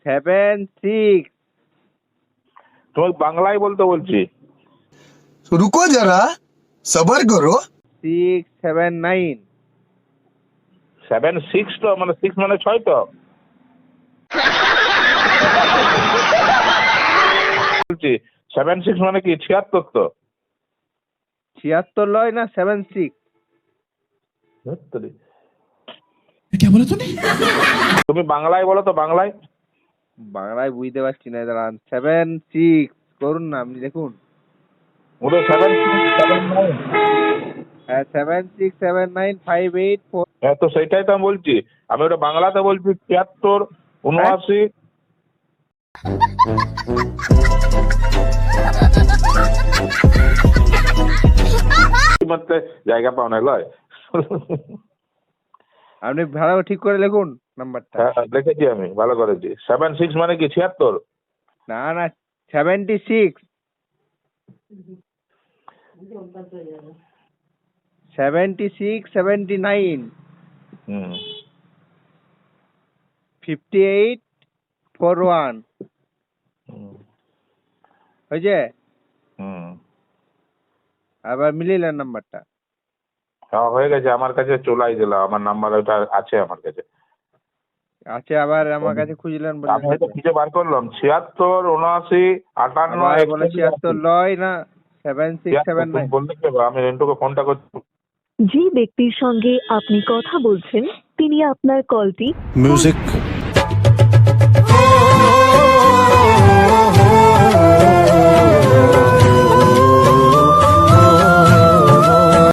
76 তোমাকে বাংলায় বলতে বলছি। रुको जरा सबर करो 679 76 তো মানে 6 মানে 6 তো বলছি 76 মানে কি 76 তো 76 লয় না 76 তুমি বাংলায় বলো তো বাংলায়। বাংলায় বুঝতে পারছি না দাঁড়ান 76 করুন না আপনি দেখুন। ওটা 7679। হ্যাঁ 767958 হ্যাঁ তো সেটাই তো আমি বলছি, আমি ওটা বাংলাতে বলছি 76 79। মধ্যে জায়গা পাও না লয়। আপনি ভালো ঠিক করে লিখুন নাম্বারটা। হ্যাঁ লিখেছি আমি ভালো করেছি। 76 মানে কি 76? না না 76 76 79 হুম 58 41 হুম হয়েছে? হুম আবার মিলিলেন নাম্বারটা। হ্যাঁ হয়ে গেছে, আমার কাছে চলাই দিলাম, আমার নাম্বার ওটা আছে আমার কাছে। আছে আবার আমার কাছে খুঁজলেন আমি হয়তো বললেন। খুঁজে বার করলাম 76 79 58 আবার বলে 76 লয় না 7679 বলতে কি হবে? আমি রেন্টুকে ফোনটা করছি। যে ব্যক্তির সঙ্গে আপনি কথা বলছেন তিনি আপনার কলটি म्यूजिक